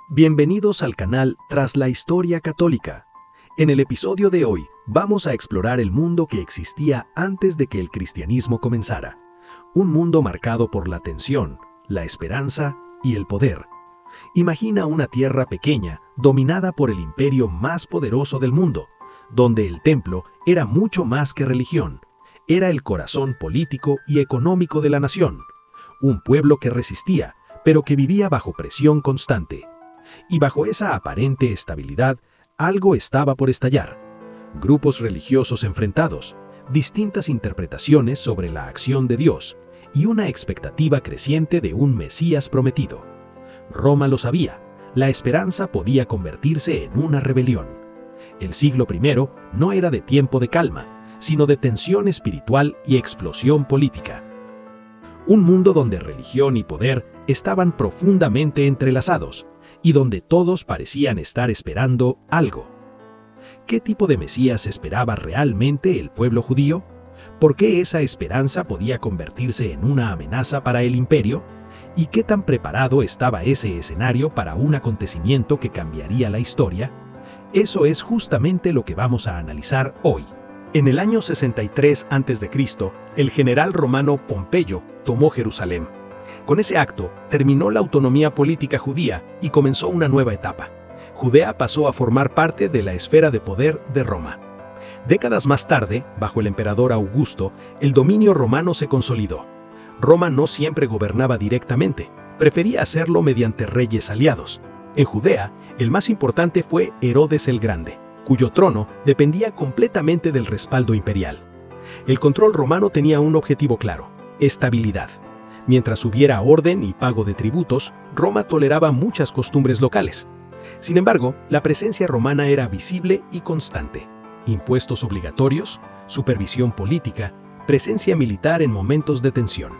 Bienvenidos al canal Tras la Historia Católica. En el episodio de hoy vamos a explorar el mundo que existía antes de que el cristianismo comenzara. Un mundo marcado por la tensión, la esperanza y el poder. Imagina una tierra pequeña dominada por el imperio más poderoso del mundo, donde el templo era mucho más que religión. Era el corazón político y económico de la nación. Un pueblo que resistía, pero que vivía bajo presión constante. Y bajo esa aparente estabilidad, algo estaba por estallar. Grupos religiosos enfrentados, distintas interpretaciones sobre la acción de Dios y una expectativa creciente de un Mesías prometido. Roma lo sabía, la esperanza podía convertirse en una rebelión. El siglo I no era de tiempo de calma, sino de tensión espiritual y explosión política. Un mundo donde religión y poder estaban profundamente entrelazados, y donde todos parecían estar esperando algo. ¿Qué tipo de Mesías esperaba realmente el pueblo judío? ¿Por qué esa esperanza podía convertirse en una amenaza para el imperio? ¿Y qué tan preparado estaba ese escenario para un acontecimiento que cambiaría la historia? Eso es justamente lo que vamos a analizar hoy. En el año 63 a.C., el general romano Pompeyo tomó Jerusalén. Con ese acto, terminó la autonomía política judía y comenzó una nueva etapa. Judea pasó a formar parte de la esfera de poder de Roma. Décadas más tarde, bajo el emperador Augusto, el dominio romano se consolidó. Roma no siempre gobernaba directamente, prefería hacerlo mediante reyes aliados. En Judea, el más importante fue Herodes el Grande, cuyo trono dependía completamente del respaldo imperial. El control romano tenía un objetivo claro: estabilidad. Mientras hubiera orden y pago de tributos, Roma toleraba muchas costumbres locales. Sin embargo, la presencia romana era visible y constante. Impuestos obligatorios, supervisión política, presencia militar en momentos de tensión.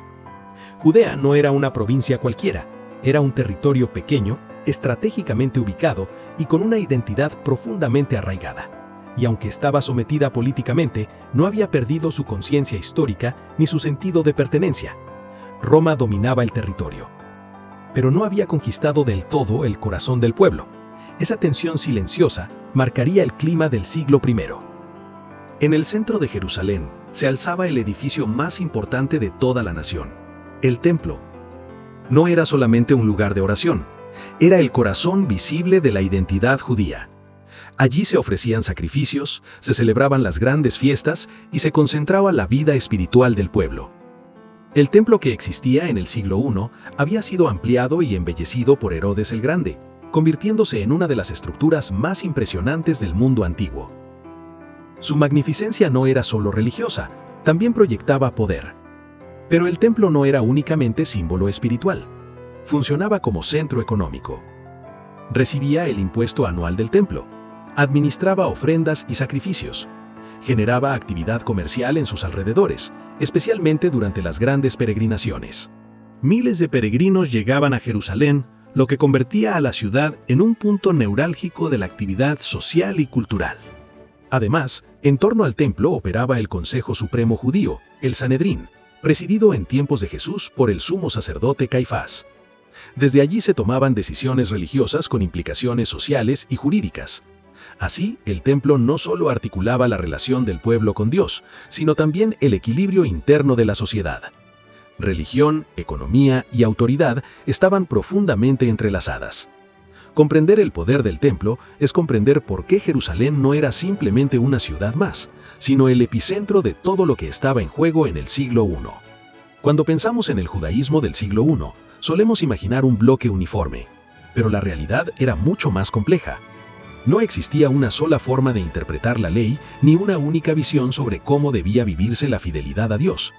Judea no era una provincia cualquiera, era un territorio pequeño, estratégicamente ubicado y con una identidad profundamente arraigada. Y aunque estaba sometida políticamente, no había perdido su conciencia histórica ni su sentido de pertenencia. Roma dominaba el territorio, pero no había conquistado del todo el corazón del pueblo. Esa tensión silenciosa marcaría el clima del siglo I. En el centro de Jerusalén se alzaba el edificio más importante de toda la nación, el templo. No era solamente un lugar de oración, era el corazón visible de la identidad judía. Allí se ofrecían sacrificios, se celebraban las grandes fiestas y se concentraba la vida espiritual del pueblo. El templo que existía en el siglo I había sido ampliado y embellecido por Herodes el Grande, convirtiéndose en una de las estructuras más impresionantes del mundo antiguo. Su magnificencia no era solo religiosa, también proyectaba poder. Pero el templo no era únicamente símbolo espiritual, funcionaba como centro económico. Recibía el impuesto anual del templo, administraba ofrendas y sacrificios, generaba actividad comercial en sus alrededores, especialmente durante las grandes peregrinaciones. Miles de peregrinos llegaban a Jerusalén, lo que convertía a la ciudad en un punto neurálgico de la actividad social y cultural. Además, en torno al templo operaba el Consejo Supremo Judío, el Sanedrín, presidido en tiempos de Jesús por el sumo sacerdote Caifás. Desde allí se tomaban decisiones religiosas con implicaciones sociales y jurídicas. Así, el templo no solo articulaba la relación del pueblo con Dios, sino también el equilibrio interno de la sociedad. Religión, economía y autoridad estaban profundamente entrelazadas. Comprender el poder del templo es comprender por qué Jerusalén no era simplemente una ciudad más, sino el epicentro de todo lo que estaba en juego en el siglo I. Cuando pensamos en el judaísmo del siglo I, solemos imaginar un bloque uniforme, pero la realidad era mucho más compleja. No existía una sola forma de interpretar la ley, ni una única visión sobre cómo debía vivirse la fidelidad a Dios.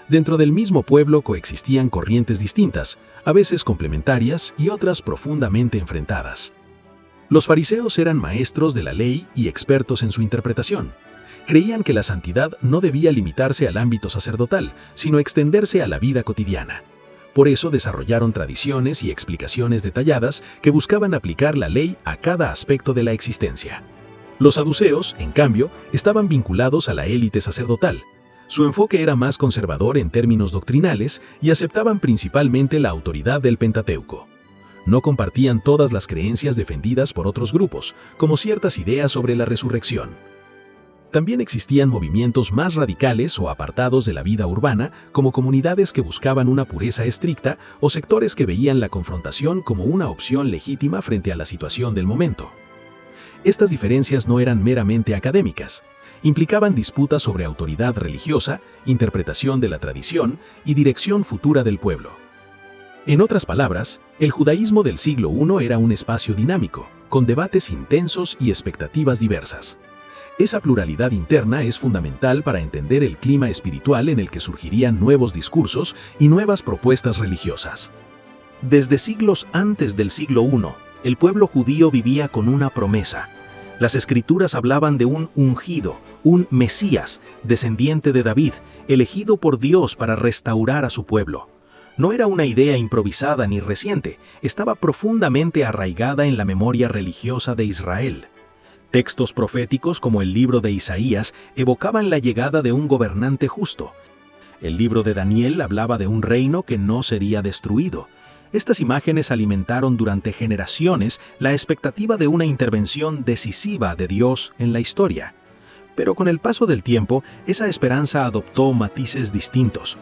Dentro del mismo pueblo coexistían corrientes distintas, a veces complementarias y otras profundamente enfrentadas. Los fariseos eran maestros de la ley y expertos en su interpretación. Creían que la santidad no debía limitarse al ámbito sacerdotal, sino extenderse a la vida cotidiana. Por eso desarrollaron tradiciones y explicaciones detalladas que buscaban aplicar la ley a cada aspecto de la existencia. Los saduceos, en cambio, estaban vinculados a la élite sacerdotal. Su enfoque era más conservador en términos doctrinales y aceptaban principalmente la autoridad del Pentateuco. No compartían todas las creencias defendidas por otros grupos, como ciertas ideas sobre la resurrección. También existían movimientos más radicales o apartados de la vida urbana, como comunidades que buscaban una pureza estricta o sectores que veían la confrontación como una opción legítima frente a la situación del momento. Estas diferencias no eran meramente académicas. Implicaban disputas sobre autoridad religiosa, interpretación de la tradición y dirección futura del pueblo. En otras palabras, el judaísmo del siglo I era un espacio dinámico, con debates intensos y expectativas diversas. Esa pluralidad interna es fundamental para entender el clima espiritual en el que surgirían nuevos discursos y nuevas propuestas religiosas. Desde siglos antes del siglo I, el pueblo judío vivía con una promesa. Las escrituras hablaban de un ungido, un Mesías, descendiente de David, elegido por Dios para restaurar a su pueblo. No era una idea improvisada ni reciente, estaba profundamente arraigada en la memoria religiosa de Israel. Textos proféticos como el libro de Isaías evocaban la llegada de un gobernante justo. El libro de Daniel hablaba de un reino que no sería destruido. Estas imágenes alimentaron durante generaciones la expectativa de una intervención decisiva de Dios en la historia. Pero con el paso del tiempo, esa esperanza adoptó matices distintos.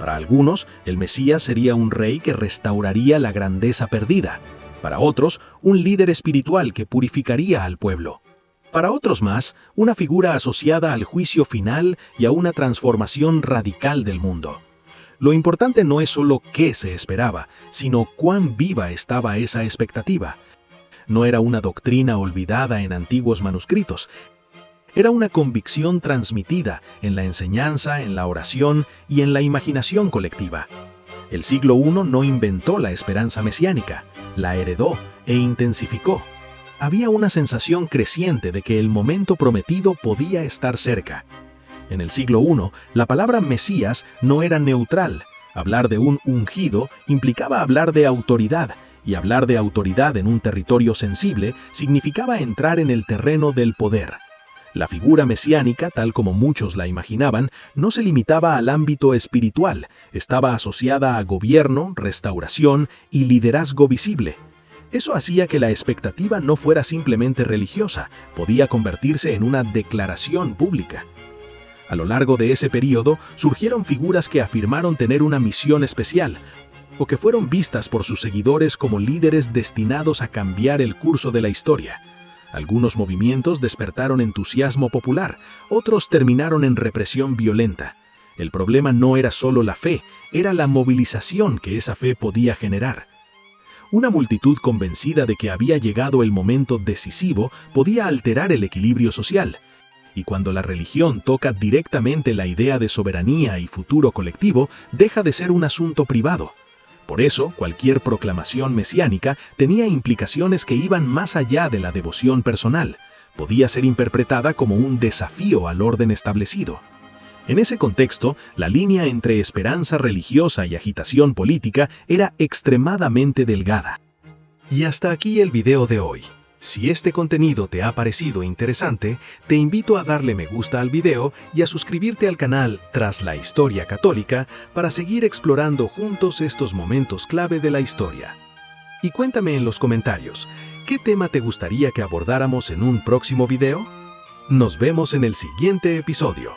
Para algunos, el Mesías sería un rey que restauraría la grandeza perdida. Para otros, un líder espiritual que purificaría al pueblo. Para otros más, una figura asociada al juicio final y a una transformación radical del mundo. Lo importante no es solo qué se esperaba, sino cuán viva estaba esa expectativa. No era una doctrina olvidada en antiguos manuscritos. Era una convicción transmitida en la enseñanza, en la oración y en la imaginación colectiva. El siglo I no inventó la esperanza mesiánica, la heredó e intensificó. Había una sensación creciente de que el momento prometido podía estar cerca. En el siglo I, la palabra Mesías no era neutral. Hablar de un ungido implicaba hablar de autoridad, y hablar de autoridad en un territorio sensible significaba entrar en el terreno del poder. La figura mesiánica, tal como muchos la imaginaban, no se limitaba al ámbito espiritual, estaba asociada a gobierno, restauración y liderazgo visible. Eso hacía que la expectativa no fuera simplemente religiosa, podía convertirse en una declaración pública. A lo largo de ese periodo, surgieron figuras que afirmaron tener una misión especial, o que fueron vistas por sus seguidores como líderes destinados a cambiar el curso de la historia. Algunos movimientos despertaron entusiasmo popular, otros terminaron en represión violenta. El problema no era solo la fe, era la movilización que esa fe podía generar. Una multitud convencida de que había llegado el momento decisivo podía alterar el equilibrio social. Y cuando la religión toca directamente la idea de soberanía y futuro colectivo, deja de ser un asunto privado. Por eso, cualquier proclamación mesiánica tenía implicaciones que iban más allá de la devoción personal. Podía ser interpretada como un desafío al orden establecido. En ese contexto, la línea entre esperanza religiosa y agitación política era extremadamente delgada. Y hasta aquí el video de hoy. Si este contenido te ha parecido interesante, te invito a darle me gusta al video y a suscribirte al canal Tras la Historia Católica para seguir explorando juntos estos momentos clave de la historia. Y cuéntame en los comentarios, ¿qué tema te gustaría que abordáramos en un próximo video? Nos vemos en el siguiente episodio.